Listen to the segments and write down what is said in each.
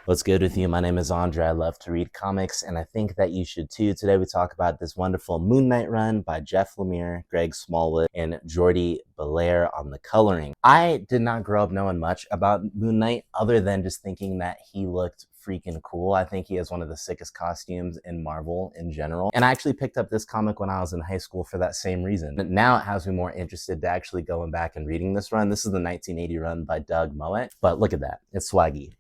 What's good with you? My name is Andre. I love to read comics, and I think that you should too. Today we talk about this wonderful Moon Knight run by Jeff Lemire, Greg Smallwood, and Jordi Belair on the coloring. I did not grow up knowing much about Moon Knight other than just thinking that he looked freaking cool. I think he has one of the sickest costumes in Marvel in general. And I actually picked up this comic when I was in high school for that same reason. But now it has me more interested to actually going back and reading this run. This is the 1980 run by Doug Mowat. But look at that. It's swaggy.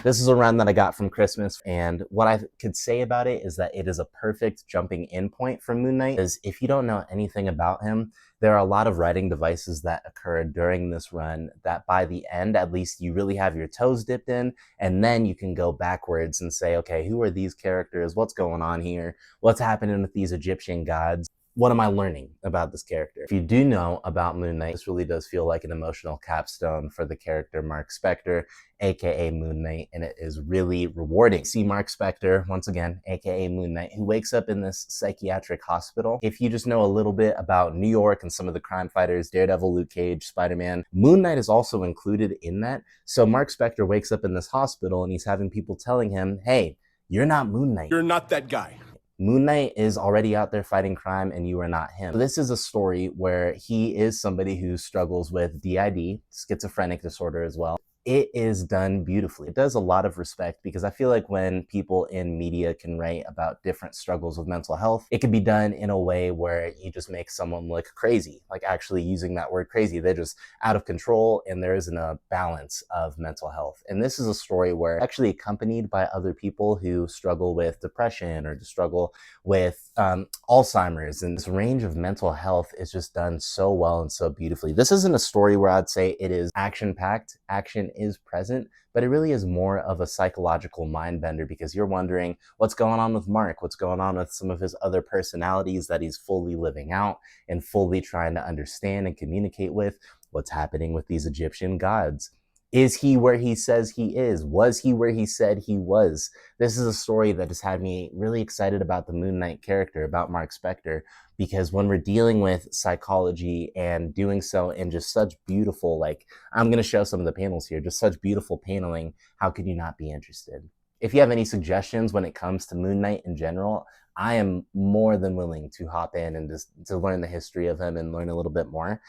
This is a run that I got from Christmas, and what I could say about it is that it is a perfect jumping in point for Moon Knight, because if you don't know anything about him, there are a lot of writing devices that occur during this run that by the end, at least, you really have your toes dipped in, and then you can go backwards and say, okay, who are these characters? What's going on here? What's happening with these Egyptian gods? What am I learning about this character? If you do know about Moon Knight, this really does feel like an emotional capstone for the character Mark Spector, aka Moon Knight, and it is really rewarding. See Mark Spector, once again, aka Moon Knight, who wakes up in this psychiatric hospital. If you just know a little bit about New York and some of the crime fighters, Daredevil, Luke Cage, Spider-Man, Moon Knight is also included in that. So Mark Spector wakes up in this hospital and he's having people telling him, hey, you're not Moon Knight. You're not that guy. Moon Knight is already out there fighting crime and you are not him. This is a story where he is somebody who struggles with DID, schizophrenic disorder as well. It is done beautifully. It does a lot of respect, because I feel like when people in media can write about different struggles with mental health, it can be done in a way where you just make someone look crazy, like actually using that word crazy. They're just out of control and there isn't a balance of mental health. And this is a story where actually accompanied by other people who struggle with depression or struggle with Alzheimer's, and this range of mental health is just done so well and so beautifully. This isn't a story where I'd say it is action-packed. Action is present, but it really is more of a psychological mind bender, because you're wondering what's going on with Mark, what's going on with some of his other personalities that he's fully living out and fully trying to understand and communicate with. What's happening with these Egyptian gods? Is he where he says he is? Was he where he said he was? This is a story that has had me really excited about the Moon Knight character, about Mark Spector, because when we're dealing with psychology and doing so in just such beautiful, like, I'm going to show some of the panels here, just such beautiful paneling, how could you not be interested? If you have any suggestions when it comes to Moon Knight in general, I am more than willing to hop in and just to learn the history of him and learn a little bit more.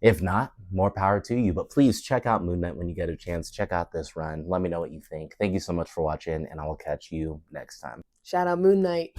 If not, more power to you. But please check out Moon Knight when you get a chance. Check out this run. Let me know what you think. Thank you so much for watching, and I will catch you next time. Shout out Moon Knight.